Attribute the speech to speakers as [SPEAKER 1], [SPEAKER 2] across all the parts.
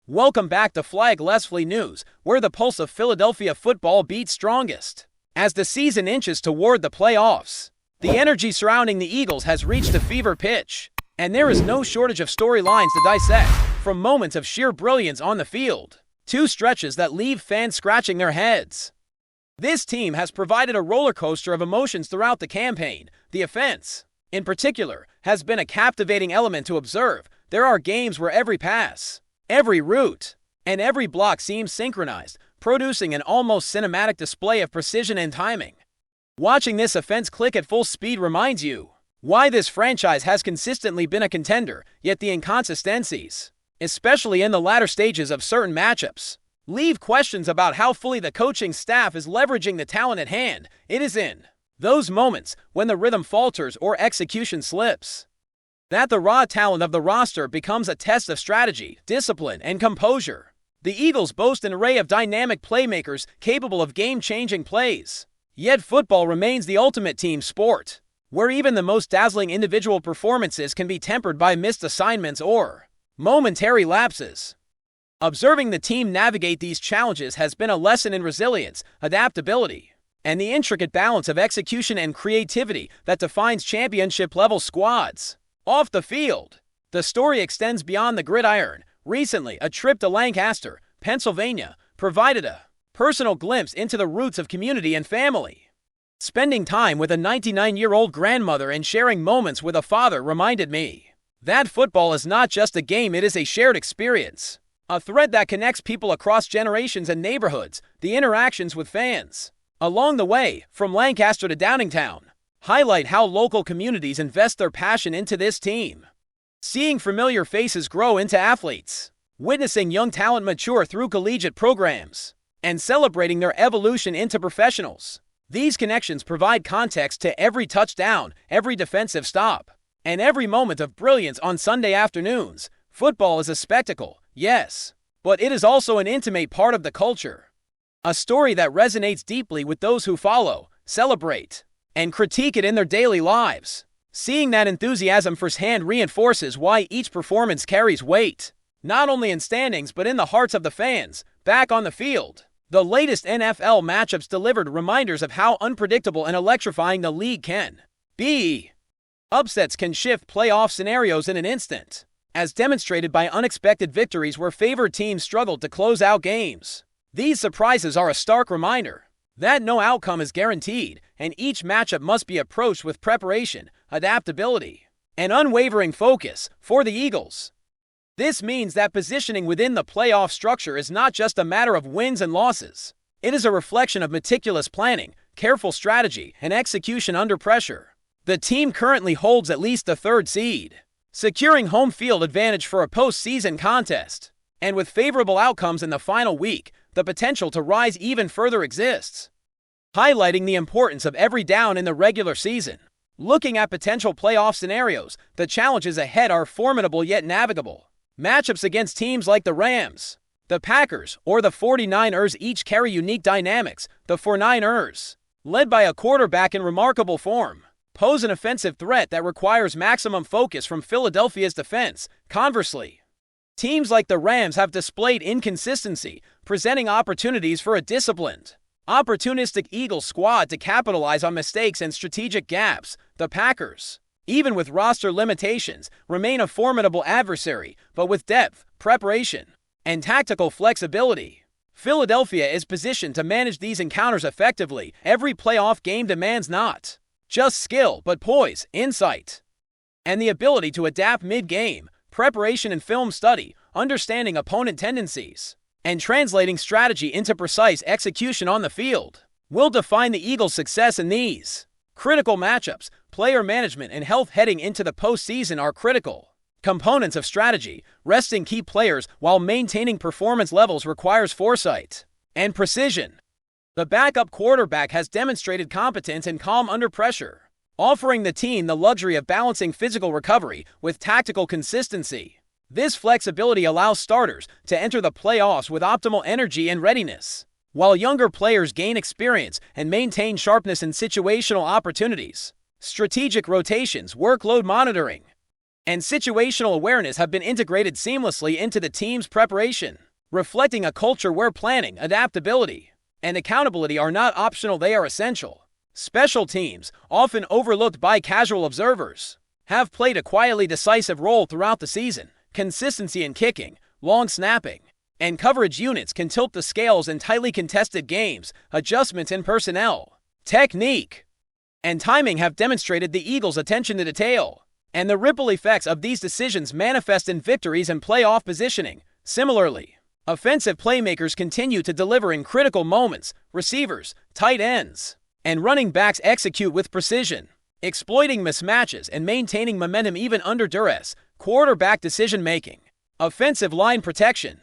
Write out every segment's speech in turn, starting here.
[SPEAKER 1] Welcome back to FlyEaglesFly News, where the pulse of Philadelphia football beats strongest. As the season inches toward the playoffs, the energy surrounding the Eagles has reached a fever pitch, and there is no shortage of storylines to dissect, from moments of sheer brilliance on the field to stretches that leave fans scratching their heads. This team has provided a roller coaster of emotions throughout the campaign. The offense, in particular, has been a captivating element to observe. There are games where every pass, every route, and every block seems synchronized, producing an almost cinematic display of precision and timing. Watching this offense click at full speed reminds you why this franchise has consistently been a contender, yet the inconsistencies, especially in the latter stages of certain matchups, leave questions about how fully the coaching staff is leveraging the talent at hand. It is in those moments when the rhythm falters or execution slips that the raw talent of the roster becomes a test of strategy, discipline, and composure. The Eagles boast an array of dynamic playmakers capable of game-changing plays. Yet football remains the ultimate team sport, where even the most dazzling individual performances can be tempered by missed assignments or momentary lapses. Observing the team navigate these challenges has been a lesson in resilience, adaptability, and the intricate balance of execution and creativity that defines championship-level squads. Off the field, the story extends beyond the gridiron. Recently, a trip to Lancaster, Pennsylvania, provided a personal glimpse into the roots of community and family. Spending time with a 99-year-old grandmother and sharing moments with a father reminded me that football is not just a game, it is a shared experience, a thread that connects people across generations and neighborhoods. The interactions with fans along the way, from Lancaster to Downingtown, highlight how local communities invest their passion into this team. Seeing familiar faces grow into athletes, witnessing young talent mature through collegiate programs, and celebrating their evolution into professionals. These connections provide context to every touchdown, every defensive stop, and every moment of brilliance on Sunday afternoons. Football is a spectacle, yes, but it is also an intimate part of the culture. A story that resonates deeply with those who follow, celebrate, and critique it in their daily lives. Seeing that enthusiasm firsthand reinforces why each performance carries weight, not only in standings but in the hearts of the fans. Back on the field, the latest NFL matchups delivered reminders of how unpredictable and electrifying the league can be. Upsets can shift playoff scenarios in an instant, as demonstrated by unexpected victories where favored teams struggled to close out games. These surprises are a stark reminder that no outcome is guaranteed, and each matchup must be approached with preparation, adaptability, and unwavering focus. For the Eagles, this means that positioning within the playoff structure is not just a matter of wins and losses. It is a reflection of meticulous planning, careful strategy, and execution under pressure. The team currently holds at least the third seed, securing home field advantage for a postseason contest. And with favorable outcomes in the final week, the potential to rise even further exists, highlighting the importance of every down in the regular season. Looking at potential playoff scenarios, the challenges ahead are formidable yet navigable. Matchups against teams like the Rams, the Packers, or the 49ers each carry unique dynamics. The 49ers, led by a quarterback in remarkable form, pose an offensive threat that requires maximum focus from Philadelphia's defense. Conversely, teams like the Rams have displayed inconsistency, presenting opportunities for a disciplined, opportunistic Eagles squad to capitalize on mistakes and strategic gaps. The Packers, even with roster limitations, remain a formidable adversary, but with depth, preparation, and tactical flexibility, Philadelphia is positioned to manage these encounters effectively. Every playoff game demands not just skill, but poise, insight, and the ability to adapt mid-game. Preparation and film study, understanding opponent tendencies, and translating strategy into precise execution on the field will define the Eagles' success in these critical matchups. Player management and health heading into the postseason are critical components of strategy. Resting key players while maintaining performance levels requires foresight and precision. The backup quarterback has demonstrated competence and calm under pressure, offering the team the luxury of balancing physical recovery with tactical consistency. This flexibility allows starters to enter the playoffs with optimal energy and readiness, while younger players gain experience and maintain sharpness in situational opportunities. Strategic rotations, workload monitoring, and situational awareness have been integrated seamlessly into the team's preparation, reflecting a culture where planning, adaptability, and accountability are not optional, they are essential. Special teams, often overlooked by casual observers, have played a quietly decisive role throughout the season. Consistency in kicking, long snapping, and coverage units can tilt the scales in tightly contested games. Adjustments in personnel, technique, and timing have demonstrated the Eagles' attention to detail, and the ripple effects of these decisions manifest in victories and playoff positioning. Similarly, offensive playmakers continue to deliver in critical moments. Receivers, tight ends, and running backs execute with precision, exploiting mismatches and maintaining momentum even under duress. Quarterback decision-making, offensive line protection,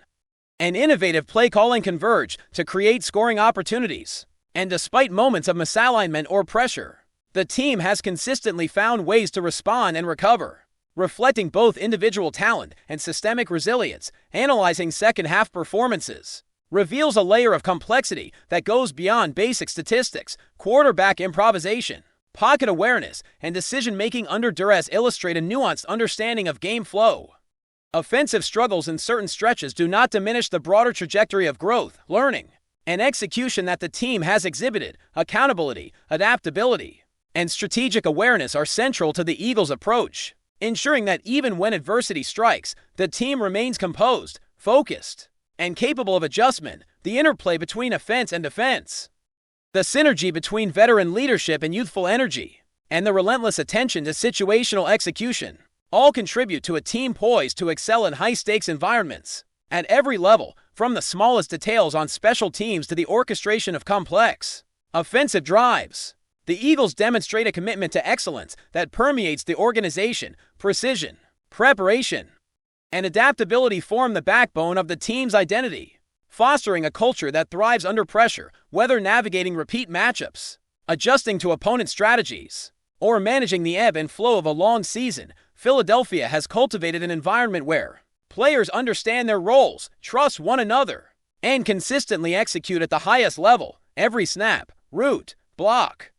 [SPEAKER 1] and innovative play calling converge to create scoring opportunities. And despite moments of misalignment or pressure, the team has consistently found ways to respond and recover, reflecting both individual talent and systemic resilience. Analyzing second-half performances reveals a layer of complexity that goes beyond basic statistics. Quarterback improvisation, pocket awareness, and decision-making under duress illustrate a nuanced understanding of game flow. Offensive struggles in certain stretches do not diminish the broader trajectory of growth, learning, and execution that the team has exhibited. Accountability, adaptability, and strategic awareness are central to the Eagles' approach, ensuring that even when adversity strikes, the team remains composed, focused, and capable of adjustment. The interplay between offense and defense, the synergy between veteran leadership and youthful energy, and the relentless attention to situational execution all contribute to a team poised to excel in high-stakes environments. At every level, from the smallest details on special teams to the orchestration of complex offensive drives, the Eagles demonstrate a commitment to excellence that permeates the organization. Precision, preparation, and adaptability form the backbone of the team's identity, fostering a culture that thrives under pressure. Whether navigating repeat matchups, adjusting to opponent strategies, or managing the ebb and flow of a long season, Philadelphia has cultivated an environment where players understand their roles, trust one another, and consistently execute at the highest level. Every snap, route, block,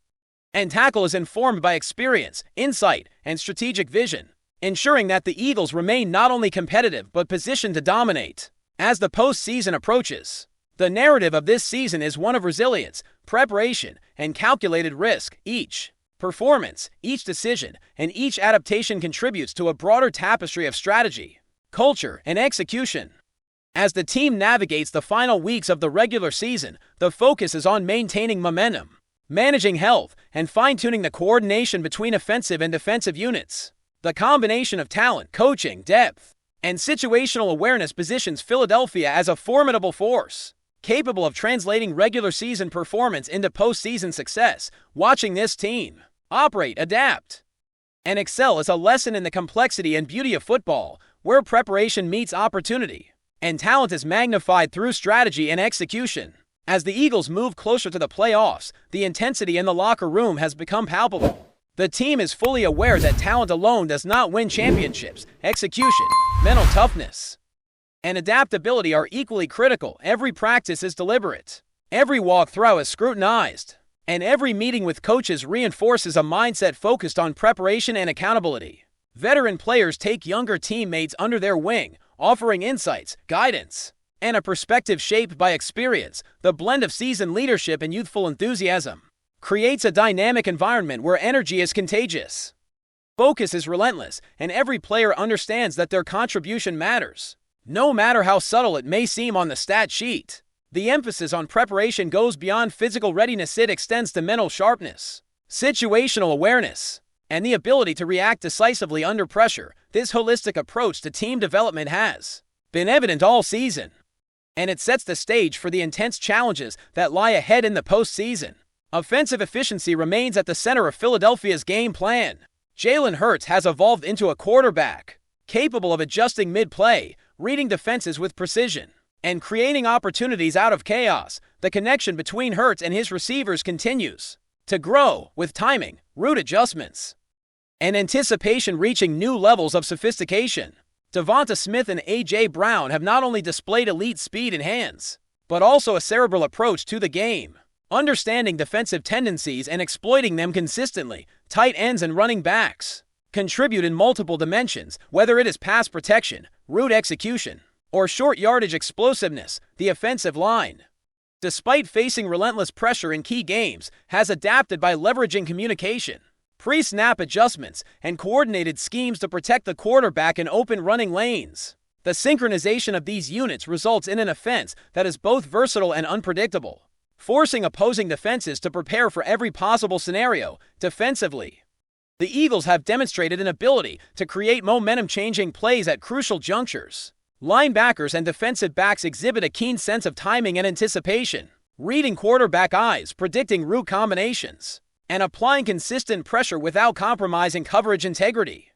[SPEAKER 1] and tackle is informed by experience, insight, and strategic vision, ensuring that the Eagles remain not only competitive but positioned to dominate. As the postseason approaches, the narrative of this season is one of resilience, preparation, and calculated risk. Each performance, each decision, and each adaptation contributes to a broader tapestry of strategy, culture, and execution. As the team navigates the final weeks of the regular season, the focus is on maintaining momentum, managing health, and fine-tuning the coordination between offensive and defensive units. The combination of talent, coaching, depth, and situational awareness positions Philadelphia as a formidable force, capable of translating regular season performance into postseason success. Watching this team operate, adapt, and excel is a lesson in the complexity and beauty of football, where preparation meets opportunity, and talent is magnified through strategy and execution. As the Eagles move closer to the playoffs, the intensity in the locker room has become palpable. The team is fully aware that talent alone does not win championships. Execution, mental toughness, and adaptability are equally critical. Every practice is deliberate, every walkthrough is scrutinized, and every meeting with coaches reinforces a mindset focused on preparation and accountability. Veteran players take younger teammates under their wing, offering insights, guidance, and a perspective shaped by experience. The blend of seasoned leadership and youthful enthusiasm creates a dynamic environment where energy is contagious, focus is relentless, and every player understands that their contribution matters, no matter how subtle it may seem on the stat sheet. The emphasis on preparation goes beyond physical readiness. It extends to mental sharpness, situational awareness, and the ability to react decisively under pressure. This holistic approach to team development has been evident all season, and it sets the stage for the intense challenges that lie ahead in the postseason. Offensive efficiency remains at the center of Philadelphia's game plan. Jalen Hurts has evolved into a quarterback capable of adjusting mid-play, reading defenses with precision, and creating opportunities out of chaos. The connection between Hurts and his receivers continues to grow, with timing, route adjustments, and anticipation reaching new levels of sophistication. Devonta Smith and A.J. Brown have not only displayed elite speed and hands, but also a cerebral approach to the game, understanding defensive tendencies and exploiting them consistently. Tight ends and running backs contribute in multiple dimensions, whether it is pass protection, route execution, or short yardage explosiveness. The offensive line, despite facing relentless pressure in key games, has adapted by leveraging communication, pre-snap adjustments, and coordinated schemes to protect the quarterback in open running lanes. The synchronization of these units results in an offense that is both versatile and unpredictable, forcing opposing defenses to prepare for every possible scenario. Defensively, the Eagles have demonstrated an ability to create momentum-changing plays at crucial junctures. Linebackers and defensive backs exhibit a keen sense of timing and anticipation, reading quarterback eyes, predicting route combinations, and applying consistent pressure without compromising coverage integrity.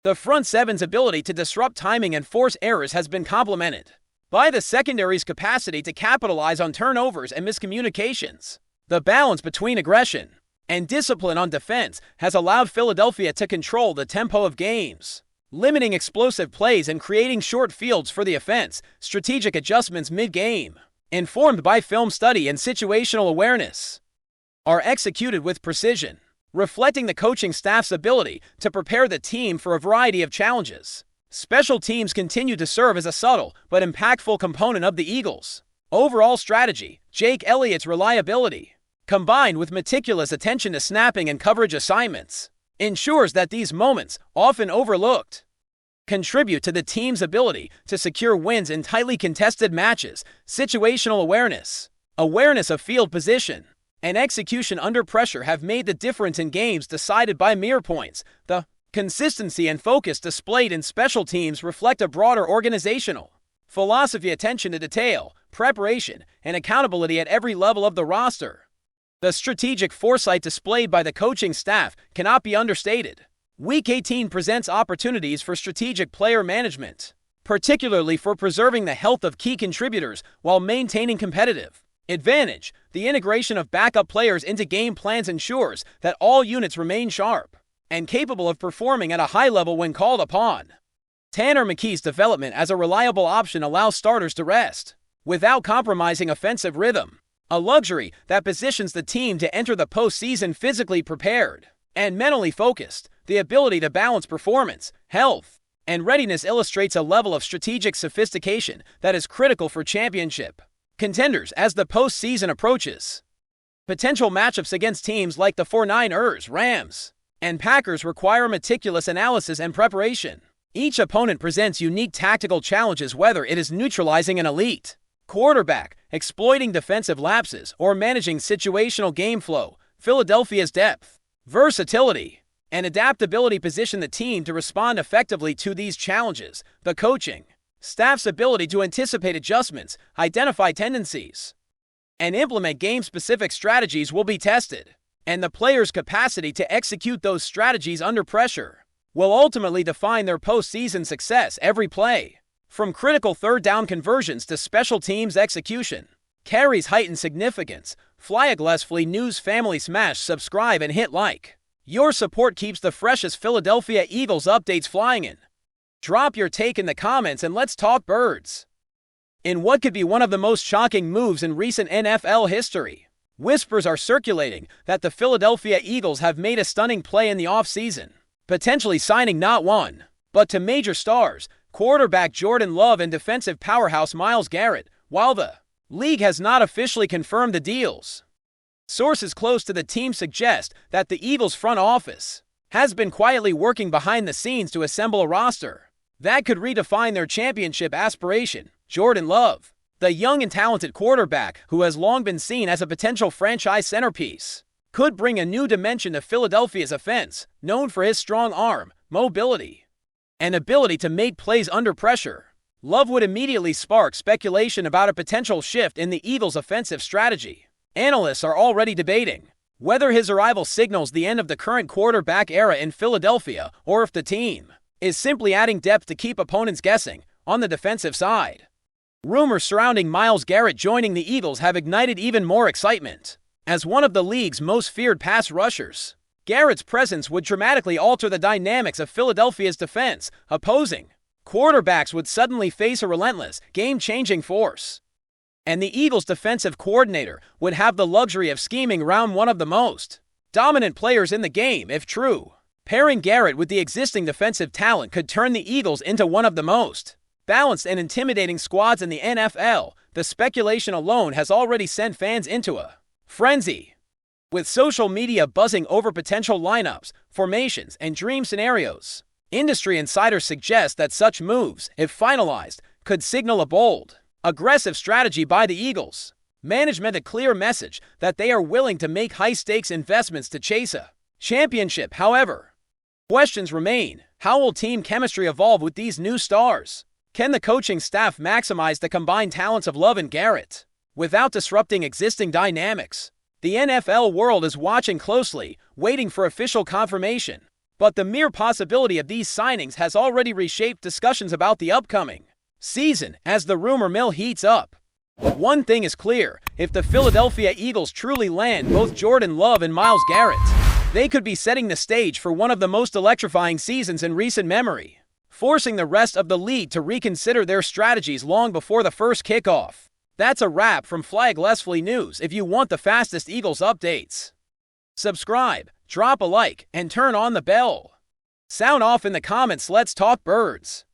[SPEAKER 1] The front seven's ability to disrupt timing and force errors has been complemented by the secondary's capacity to capitalize on turnovers and miscommunications. The balance between aggression and discipline on defense has allowed Philadelphia to control the tempo of games, limiting explosive plays and creating short fields for the offense. Strategic adjustments mid-game, informed by film study and situational awareness, are executed with precision, reflecting the coaching staff's ability to prepare the team for a variety of challenges. Special teams continue to serve as a subtle but impactful component of the Eagles' overall strategy. Jake Elliott's reliability, combined with meticulous attention to snapping and coverage assignments, ensures that these moments, often overlooked, contribute to the team's ability to secure wins in tightly contested matches. Situational awareness of field position, and execution under pressure have made the difference in games decided by mere points. The consistency and focus displayed in special teams reflect a broader organizational philosophy: attention to detail, preparation, and accountability at every level of the roster. The strategic foresight displayed by the coaching staff cannot be understated. Week 18 presents opportunities for strategic player management, particularly for preserving the health of key contributors while maintaining competitive advantage. The integration of backup players into game plans ensures that all units remain sharp and capable of performing at a high level when called upon. Tanner McKee's development as a reliable option allows starters to rest without compromising offensive rhythm, a luxury that positions the team to enter the postseason physically prepared and mentally focused. The ability to balance performance, health, and readiness illustrates a level of strategic sophistication that is critical for championship contenders as the postseason approaches. Potential matchups against teams like the 49ers, Rams, and Packers require meticulous analysis and preparation. Each opponent presents unique tactical challenges, whether it is neutralizing an elite quarterback, exploiting defensive lapses, or managing situational game flow. Philadelphia's depth, versatility, and adaptability position the team to respond effectively to these challenges. The coaching staff's ability to anticipate adjustments, identify tendencies, and implement game-specific strategies will be tested, and the players' capacity to execute those strategies under pressure will ultimately define their postseason success. Every play, from critical third-down conversions to special teams execution, carries heightened significance. FlyEaglesFly News family, smash subscribe and hit like. Your support keeps the freshest Philadelphia Eagles updates flying in. Drop your take in the comments and let's talk birds. In what could be one of the most shocking moves in recent NFL history, whispers are circulating that the Philadelphia Eagles have made a stunning play in the offseason, potentially signing not one, but two major stars, quarterback Jordan Love and defensive powerhouse Myles Garrett. While the league has not officially confirmed the deals, sources close to the team suggest that the Eagles front office has been quietly working behind the scenes to assemble a roster that could redefine their championship aspiration. Jordan Love, the young and talented quarterback who has long been seen as a potential franchise centerpiece, could bring a new dimension to Philadelphia's offense, known for his strong arm, mobility, and ability to make plays under pressure. Love would immediately spark speculation about a potential shift in the Eagles' offensive strategy. Analysts are already debating whether his arrival signals the end of the current quarterback era in Philadelphia or if the team is simply adding depth to keep opponents guessing. On the defensive side, rumors surrounding Myles Garrett joining the Eagles have ignited even more excitement. As one of the league's most feared pass rushers, Garrett's presence would dramatically alter the dynamics of Philadelphia's defense. Opposing quarterbacks would suddenly face a relentless, game-changing force, and the Eagles' defensive coordinator would have the luxury of scheming around one of the most dominant players in the game. If true, Pairing Garrett with the existing defensive talent could turn the Eagles into one of the most balanced and intimidating squads in the NFL. The speculation alone has already sent fans into a frenzy, with social media buzzing over potential lineups, formations, and dream scenarios. Industry insiders suggest that such moves, if finalized, could signal a bold, aggressive strategy by the Eagles. Management a clear message that they are willing to make high-stakes investments to chase a championship. However, questions remain. How will team chemistry evolve with these new stars? Can the coaching staff maximize the combined talents of Love and Garrett without disrupting existing dynamics? The NFL world is watching closely, waiting for official confirmation. But the mere possibility of these signings has already reshaped discussions about the upcoming season as the rumor mill heats up. One thing is clear: if the Philadelphia Eagles truly land both Jordan Love and Myles Garrett, they could be setting the stage for one of the most electrifying seasons in recent memory, forcing the rest of the league to reconsider their strategies long before the first kickoff. That's a wrap from FlyEaglesFly News. If you want the fastest Eagles updates, subscribe, drop a like, and turn on the bell. Sound off in the comments. Let's talk birds.